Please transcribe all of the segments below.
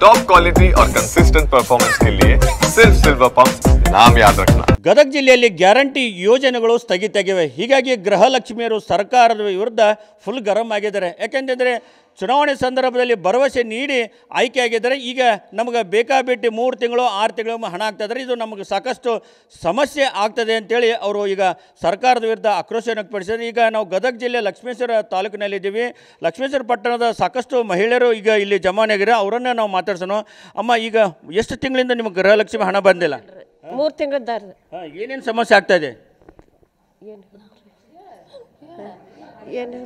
Top quality और consistent performance के लिए सिर्फ सिल्वर पंप नाम याद रखना। ಗದಗ ಜಿಲ್ಲೆಯಲ್ಲಿ ಗ್ಯಾರಂಟಿ ಯೋಜನೆಗಳು ಸ್ಥಗಿತವಾಗಿವೆ. ಹೀಗಾಗಿ ಗೃಹಲಕ್ಷ್ಮಿಯರು ಸರ್ಕಾರದ ವಿರುದ್ಧ ಫುಲ್ ಗರಂ ಆಗಿದ್ದಾರೆ. ಯಾಕೆಂತಂದರೆ ಚುನಾವಣೆ ಸಂದರ್ಭದಲ್ಲಿ ಭರವಸೆ ನೀಡಿ ಆಯ್ಕೆಯಾಗಿದ್ದಾರೆ. ಈಗ ನಮಗೆ ಬೇಕಾಬಿಟ್ಟು 3 ತಿಂಗಳು 6 ತಿಂಗಳು ಹಣ ಆಗ್ತಾಯಿದ್ದಾರೆ. ಇದು ನಮಗೆ ಸಾಕಷ್ಟು ಸಮಸ್ಯೆ ಆಗ್ತದೆ ಅಂತೇಳಿ ಅವರು ಈಗ ಸರ್ಕಾರದ ವಿರುದ್ಧ ಆಕ್ರೋಶ ವ್ಯಕ್ತಪಡಿಸಿದ್ದಾರೆ. ಈಗ ನಾವು ಗದಗ ಜಿಲ್ಲೆ ಲಕ್ಷ್ಮೇಶ್ವರ ತಾಲೂಕಿನಲ್ಲಿದ್ದೀವಿ. ಲಕ್ಷ್ಮೇಶ್ವರ ಪಟ್ಟಣದ ಸಾಕಷ್ಟು ಮಹಿಳೆಯರು ಈಗ ಇಲ್ಲಿ ಜಮಾನೆಯಾಗಿದ್ದಾರೆ. ಅವರನ್ನೇ ನಾವು ಮಾತಾಡ್ಸೋಣ. ಅಮ್ಮ, ಈಗ ಎಷ್ಟು ತಿಂಗಳಿಂದ ನಿಮಗೆ ಗೃಹಲಕ್ಷ್ಮಿ ಹಣ ಬಂದಿಲ್ಲ? 3 ತಿಂಗಳದ್ದಾರ. ಏನೇನು ಸಮಸ್ಯೆ ಆಗ್ತಾ ಇದೆ? ಏನು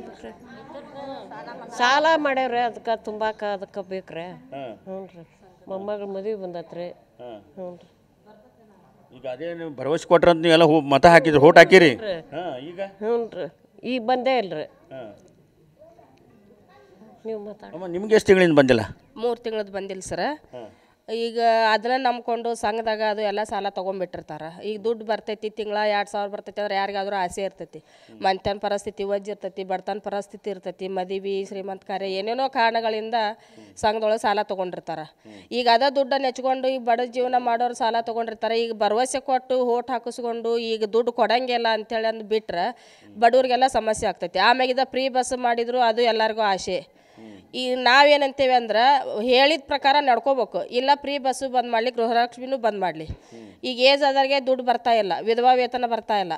ಸಾಲ ಮಾಡ್ಯಾವ್ರಿ, ಅದಕ್ಕೆ ತುಂಬಾಕ ಅದಕ್ಕೆ ಬೇಕ್ರಿ. ಹ್ಞೂ ರೀ, ಮೊಮ್ಮಗಳ ಮದುವೆ ಬಂದತ್ರಿ. ಹ್ಞೂ ರೀ. ಈಗ ಅದೇ ನೀವು ಭರವಸೆ ಕೊಟ್ರಂತ ನೀವೆಲ್ಲ ಮತ ಹಾಕಿದ್ರಿ, ಓಟ್ ಹಾಕಿರಿ. ಈಗ ಹ್ಞೂ ರೀ, ಈಗ ಬಂದೇ ಇಲ್ರಿ. ನೀವು ಮಾತಾಡಿ. ನಿಮ್ಗೆ ಎಷ್ಟು ತಿಂಗಳಿಂದ ಬಂದಿಲ್ಲ? 3 ತಿಂಗಳದ್ದು ಬಂದಿಲ್ಲ ಸರ. ಈಗ ಅದನ್ನ ನಂಬ್ಕೊಂಡು ಸಂಘದಾಗ ಅದು ಎಲ್ಲ ಸಾಲ ತೊಗೊಂಡ್ಬಿಟ್ಟಿರ್ತಾರೆ. ಈಗ ದುಡ್ಡು ಬರ್ತೈತಿ, ತಿಂಗಳ 2,000 ಬರ್ತೈತಿ ಅಂದ್ರೆ ಯಾರಿಗಾದ್ರೂ ಆಸೆ ಇರ್ತೈತಿ. ಮಂತ್ಯನ ಪರಿಸ್ಥಿತಿ ವಜ್ಜ ಇರ್ತೈತಿ, ಬಡತನ ಪರಿಸ್ಥಿತಿ ಇರ್ತೈತಿ, ಮದುವೆ ಶ್ರೀಮಂತ ಕಾರ್ಯ ಏನೇನೋ ಕಾರಣಗಳಿಂದ ಸಂಘದೊಳಗೆ ಸಾಲ ತೊಗೊಂಡಿರ್ತಾರೆ. ಈಗ ಅದ ದುಡ್ಡನ್ನು ನೆಚ್ಕೊಂಡು ಈಗ ಬಡ ಜೀವನ ಮಾಡೋರು ಸಾಲ ತೊಗೊಂಡಿರ್ತಾರೆ. ಈಗ ಭರವಸೆ ಕೊಟ್ಟು ಓಟ್ ಹಾಕಿಸ್ಕೊಂಡು ಈಗ ದುಡ್ಡು ಕೊಡಂಗಿಲ್ಲ ಅಂತೇಳಿ ಅಂದು ಬಿಟ್ರೆ ಬಡವ್ರಿಗೆಲ್ಲ ಸಮಸ್ಯೆ ಆಗ್ತೈತಿ. ಆಮ್ಯಾಗ ಇದು ಫ್ರೀ ಬಸ್ ಮಾಡಿದ್ರು ಅದು ಎಲ್ಲರಿಗೂ ಆಸೆ. ಈಗ ನಾವೇನಂತೀವಿ ಅಂದ್ರೆ ಹೇಳಿದ ಪ್ರಕಾರ ನಡ್ಕೋಬೇಕು. ಇಲ್ಲ ಫ್ರೀ ಬಸ್ಸು ಬಂದ್ ಮಾಡಲಿ, ಗೃಹಲಕ್ಷ್ಮಿನೂ ಬಂದ್ ಮಾಡಲಿ. ಈಗ ಏಜ್ ಆದವ್ರಿಗೆ ದುಡ್ಡು ಬರ್ತಾ ಇಲ್ಲ, ವಿಧವಾ ವೇತನ ಬರ್ತಾ ಇಲ್ಲ.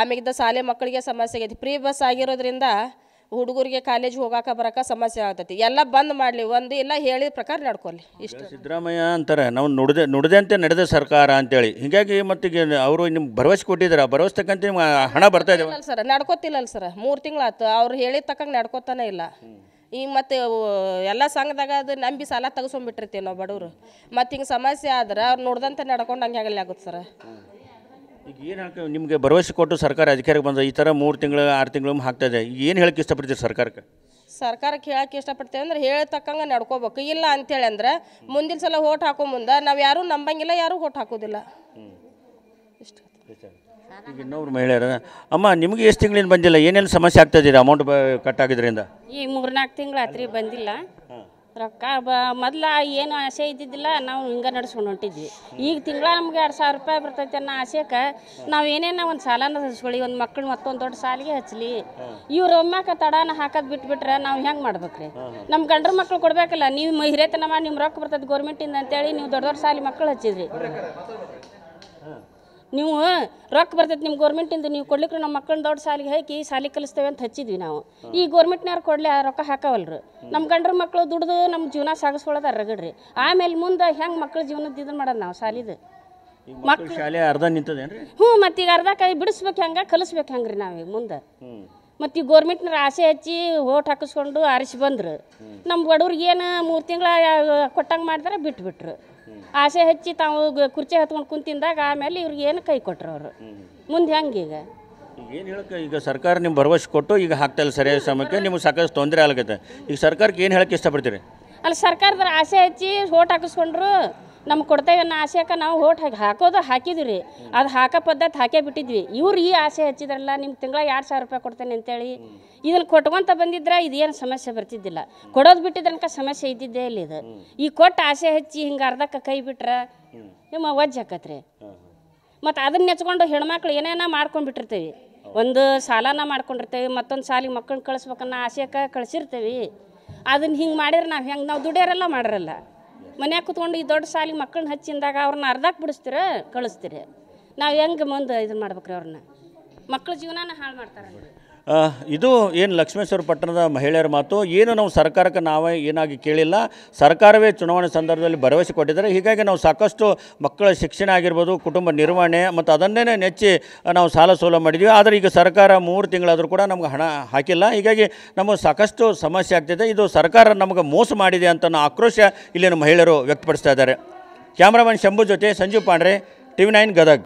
ಆಮೇಗಿದ್ದ ಶಾಲೆ ಮಕ್ಕಳಿಗೆ ಸಮಸ್ಯೆ ಆಗೈತಿ. ಫ್ರೀ ಬಸ್ ಆಗಿರೋದ್ರಿಂದ ಹುಡುಗರಿಗೆ ಕಾಲೇಜ್ ಹೋಗಾಕ ಬರೋಕೆ ಸಮಸ್ಯೆ ಆಗ್ತೈತಿ. ಎಲ್ಲ ಬಂದ್ ಮಾಡಲಿ, ಒಂದು ಇಲ್ಲ ಹೇಳಿದ ಪ್ರಕಾರ ನಡ್ಕೊಳ್ಳಿ. ಇಷ್ಟು ಸಿದ್ದರಾಮಯ್ಯ ಅಂತಾರೆ ನಾವು ನುಡಿದಂತೆ ನಡೆದ ಸರ್ಕಾರ ಅಂತೇಳಿ. ಹೀಗಾಗಿ ಮತ್ತೀಗ ಅವರು ನಿಮ್ಗೆ ಭರವಸೆ ಕೊಟ್ಟಿದ್ದಾರೆ, ಭರವಸೆ ತಕ್ಕಂತೆ ನಿಮ್ಗೆ ಹಣ ಬರ್ತಾ ಇದೆ ಸರ್. ನಡ್ಕೋತಿಲ್ಲಲ್ಲ ಸರ್, 3 ತಿಂಗಳಾಯ್ತು ಅವ್ರು ಹೇಳಿದ ತಕ್ಕಂಗೆ ನಡ್ಕೋತಾನೆ ಇಲ್ಲ. ಈಗ ಮತ್ತು ಎಲ್ಲ ಸಂಘದಾಗ ಅದು ನಂಬಿ ಸಾಲ ತೆಗೆಸ್ಕೊಂಡ್ಬಿಟ್ಟಿರ್ತೀವಿ ನಾವು ಬಡವರು. ಮತ್ತು ಹಿಂಗೆ ಸಮಸ್ಯೆ ಆದ್ರೆ ಅವ್ರು ನೋಡ್ದಂತೆ ನಡ್ಕೊಂಡು ಹಂಗೆ ಆಗಲ್ಲ ಆಗುತ್ತೆ ಸರ್. ಈಗ ಏನು ನಿಮಗೆ ಭರವಸೆ ಕೊಟ್ಟು ಸರ್ಕಾರ ಅಧಿಕಾರಕ್ಕೆ ಬಂದ ಈ ಥರ 3 ತಿಂಗಳು 6 ತಿಂಗಳು ಹಾಕ್ತಾಯಿದೆ. ಏನು ಹೇಳಕ್ಕೆ ಇಷ್ಟಪಡ್ತೀರಿ ಸರ್ಕಾರಕ್ಕೆ ಹೇಳಕ್ಕೆ ಇಷ್ಟಪಡ್ತೇವೆ ಅಂದ್ರೆ ಹೇಳಿ ತಕ್ಕಂಗೆ ನಡ್ಕೋಬೇಕು. ಇಲ್ಲ ಅಂತೇಳಿ ಅಂದ್ರೆ ಮುಂದಿನ ಸಲ ಓಟ್ ಹಾಕೋ ಮುಂದೆ ನಾವು ಯಾರೂ ನಂಬಂಗಿಲ್ಲ, ಯಾರೂ ಓಟ್ ಹಾಕೋದಿಲ್ಲ. ಇಷ್ಟು ಈಗ ಇನ್ನೊಬ್ರು ಮಹಿಳೆಯರ ಅಮ್ಮ, ನಿಮಗೆ ಎಷ್ಟು ತಿಂಗಳಿಂದ ಬಂದಿಲ್ಲ? ಏನೇನು ಸಮಸ್ಯೆ ಆಗ್ತಾಯಿದ್ದೀರಾ ಅಮೌಂಟ್ ಕಟ್ ಆಗಿದ್ರಿಂದ? ಈಗ 3-4 ತಿಂಗಳು ಆತ್ರಿ ಬಂದಿಲ್ಲ ರೊಕ್ಕ. ಮೊದಲ ಏನು ಆಸೆ ಇದ್ದಿದ್ದಿಲ್ಲ, ನಾವು ಹಿಂಗೆ ನಡ್ಸ್ಕೊಂಡು ಹೊಂಟಿದ್ವಿ. ಈಗ ತಿಂಗಳ ನಮ್ಗೆ 2,000 ರೂಪಾಯಿ ಬರ್ತೈತೆ ಅನ್ನೋ ಆಸೆಗೆ ನಾವು ಏನೇನೋ ಒಂದು ಸಾಲನ ಹಚ್ಕೊಳ್ಳಿ, ಒಂದು ಮಕ್ಕಳು ಮತ್ತೊಂದು ದೊಡ್ಡ ಸಾಲಿಗೆ ಹಚ್ಚಲಿ. ಇವ್ರು ಒಮ್ಮಾಕ ತಡಾನ ಹಾಕೋದು ಬಿಟ್ಬಿಟ್ರೆ ನಾವು ಹೆಂಗೆ ಮಾಡ್ಬೇಕ್ರಿ? ನಮ್ಮ ಗಂಡ್ರ ಮಕ್ಳು ಕೊಡಬೇಕಲ್ಲ. ನೀವು ಹಿರೇತನ ಮಾಡಿ ನಿಮ್ಮ ರೊಕ್ಕ ಬರ್ತೈತೆ ಗೌರ್ಮೆಂಟಿಂದ ಅಂತೇಳಿ ನೀವು ದೊಡ್ಡ ದೊಡ್ಡ ಸಾಲಿ ಮಕ್ಕಳು ಹಚ್ಚಿದ್ರಿ. ನೀವು ರೊಕ್ಕ ಬರ್ತೈತೆ ನಿಮ್ಮ ಗೌರ್ಮೆಂಟಿಂದ, ನೀವು ಕೊಡ್ಲಿಕ್ಕೆ ನಮ್ಮ ಮಕ್ಕಳನ್ನ ದೊಡ್ಡ ಸಾಲಿಗೆ ಹಾಕಿ ಸಾಲಿ ಕಲಿಸ್ತೇವೆ ಅಂತ ಹಚ್ಚಿದ್ವಿ ನಾವು. ಈ ಗೌರ್ಮೆಂಟ್ನವ್ರು ಕೊಡಲಿ ಆ ರೊಕ್ಕ ಹಾಕವಲ್ರಿ. ನಮ್ಮ ಗಂಡ್ರ ಮಕ್ಕಳು ದುಡ್ದು ನಮ್ಮ ಜೀವನ ಸಾಗಿಸ್ಕೊಳ್ಳೋದು ರಗಡ್ರಿ. ಆಮೇಲೆ ಮುಂದೆ ಹೆಂಗೆ ಮಕ್ಳ ಜೀವನದ ಇದನ್ನು ಮಾಡೋದು ನಾವು ಸಾಲಿದು ಮಕ್ಕಳು ಶಾಲೆ ಅರ್ಧ ನಿಂತದೇನ್ರಿ? ಹ್ಞೂ, ಮತ್ತು ಈಗ ಅರ್ಧ ಕೈ ಬಿಡಿಸ್ಬೇಕು, ಹೆಂಗೆ ಕಲಿಸ್ಬೇಕು ಹೆಂಗ್ರಿ ನಾವೀಗ ಮುಂದೆ. ಮತ್ತು ಈ ಗೌರ್ಮೆಂಟ್ನವ್ರು ಆಸೆ ಹಚ್ಚಿ ಓಟ್ ಹಾಕಿಸ್ಕೊಂಡು ಆರಿಸಿ ಬಂದ್ರು. ನಮ್ಮ ಬಡವ್ರಿಗೆ ಏನು 3 ತಿಂಗಳ ಕೊಟ್ಟಂಗೆ ಮಾಡಿದ್ರೆ ಬಿಟ್ಬಿಟ್ರು. ಆಸೆ ಹಚ್ಚಿ ತಾವು ಕುರ್ಚಿ ಹತ್ಕೊಂಡು ಕುಂತಿಂದಾಗ ಆಮೇಲೆ ಇವ್ರಿಗೆ ಏನು ಕೈ ಕೊಟ್ಟರು ಅವರು. ಮುಂದೆ ಹೆಂಗೆ ಈಗ ಏನು ಹೇಳಕ್ಕೆ? ಈಗ ಸರ್ಕಾರ ನಿಮ್ಮ ಭರವಸೆ ಕೊಟ್ಟು ಈಗ ಹಾಕ್ತಾ ಇಲ್ಲ ಸರಿಯಾದ ಸಮಯಕ್ಕೆ, ನಿಮ್ಗೆ ಸಾಕಷ್ಟು ತೊಂದರೆ ಆಗತ್ತೆ. ಈಗ ಸರ್ಕಾರಕ್ಕೆ ಏನು ಹೇಳಕ್ಕೆ ಇಷ್ಟಪಡ್ತೀರಿ? ಅಲ್ಲಿ ಸರ್ಕಾರದ ಆಸೆ ಹಚ್ಚಿ ಓಟ್ ಹಾಕಿಸ್ಕೊಂಡ್ರು ನಮ್ಗೆ ಕೊಡ್ತೇವೆ ಅನ್ನೋ ಆಸೆಗೆ ನಾವು ಓಟ್ ಹಾಕಿದ್ವಿ ರೀ. ಅದು ಹಾಕೋ ಪದ್ಧತಿ ಹಾಕೇ ಬಿಟ್ಟಿದ್ವಿ. ಇವ್ರು ಈ ಆಸೆ ಹಚ್ಚಿದ್ರಲ್ಲ, ನಿಮ್ಗೆ ತಿಂಗಳ 2,000 ರೂಪಾಯಿ ಕೊಡ್ತೇನೆ ಅಂತೇಳಿ ಇದನ್ನು ಕೊಟ್ಕೊಂತ ಬಂದಿದ್ರೆ ಇದೇನು ಸಮಸ್ಯೆ ಬರ್ತಿದ್ದಿಲ್ಲ. ಕೊಡೋದು ಬಿಟ್ಟಿದ್ರನಕ ಸಮಸ್ಯೆ ಇದ್ದಿದ್ದೇ ಇಲ್ಲ. ಇದು ಈ ಕೊಟ್ಟು ಆಸೆ ಹಚ್ಚಿ ಹಿಂಗೆ ಅರ್ಧಕ್ಕೆ ಕೈ ಬಿಟ್ರೆ ನಿಮ್ಮ ವಜ್ಜೆ ಆಕತ್ರಿ. ಮತ್ತು ಅದನ್ನ ನೆಚ್ಕೊಂಡು ಹೆಣ್ಮಕ್ಳು ಏನೇನೋ ಮಾಡ್ಕೊಂಡು ಬಿಟ್ಟಿರ್ತೀವಿ. ಒಂದು ಸಾಲನ ಮಾಡ್ಕೊಂಡಿರ್ತೇವೆ, ಮತ್ತೊಂದು ಸಾಲಿಗೆ ಮಕ್ಕಳನ್ನ ಕಳಿಸ್ಬೇಕನ್ನೋ ಆಸೆಗೆ ಕಳಿಸಿರ್ತೀವಿ. ಅದನ್ನ ಹಿಂಗೆ ಮಾಡಿದ್ರೆ ನಾವು ದುಡಿಯೋರೆಲ್ಲ ಮಾಡಿರಲ್ಲ. ಮನ್ಯಾಗ ಕೂತ್ಕೊಂಡು ಈ ದೊಡ್ಡ ಸಾಲಿಗೆ ಮಕ್ಕಳನ್ನ ಹಚ್ಚಿಂದಾಗ ಅವ್ರನ್ನ ಅರ್ಧಕ್ಕೆ ಬಿಡಿಸ್ತೀರ ಕಳಿಸ್ತೀರಿ. ನಾವು ಹೆಂಗೆ ಮುಂದೆ ಇದನ್ನು ಮಾಡ್ಬೇಕ್ರಿ? ಅವ್ರನ್ನ ಮಕ್ಕಳ ಜೀವನನ ಹಾಳು ಮಾಡ್ತಾರೆ. ಇದು ಏನು ಲಕ್ಷ್ಮೇಶ್ವರ ಪಟ್ಟಣದ ಮಹಿಳೆಯರ ಮಾತು. ಏನು ನಾವು ಸರ್ಕಾರಕ್ಕೆ ನಾವೇ ಏನಾಗಿ ಕೇಳಿಲ್ಲ, ಸರ್ಕಾರವೇ ಚುನಾವಣೆ ಸಂದರ್ಭದಲ್ಲಿ ಭರವಸೆ ಕೊಟ್ಟಿದ್ದಾರೆ. ಹೀಗಾಗಿ ನಾವು ಸಾಕಷ್ಟು ಮಕ್ಕಳ ಶಿಕ್ಷಣ ಆಗಿರ್ಬೋದು, ಕುಟುಂಬ ನಿರ್ವಹಣೆ ಮತ್ತು ಅದನ್ನೇ ನೆಚ್ಚಿ ನಾವು ಸಾಲ ಸೋಲ ಮಾಡಿದ್ವಿ. ಆದರೆ ಈಗ ಸರ್ಕಾರ 3 ತಿಂಗಳಾದರೂ ಕೂಡ ನಮ್ಗೆ ಹಣ ಹಾಕಿಲ್ಲ. ಹೀಗಾಗಿ ನಮಗೆ ಸಾಕಷ್ಟು ಸಮಸ್ಯೆ ಆಗ್ತಿದೆ. ಇದು ಸರ್ಕಾರ ನಮಗೆ ಮೋಸ ಮಾಡಿದೆ ಅಂತ ಆಕ್ರೋಶ ಇಲ್ಲಿನ ಮಹಿಳೆಯರು ವ್ಯಕ್ತಪಡಿಸ್ತಾ ಇದ್ದಾರೆ. ಕ್ಯಾಮ್ರಾಮನ್ ಶಂಭು ಜೊತೆ ಸಂಜೀವ್ ಪಾಂಡ್ರೆ, TV9 ಗದಗ್.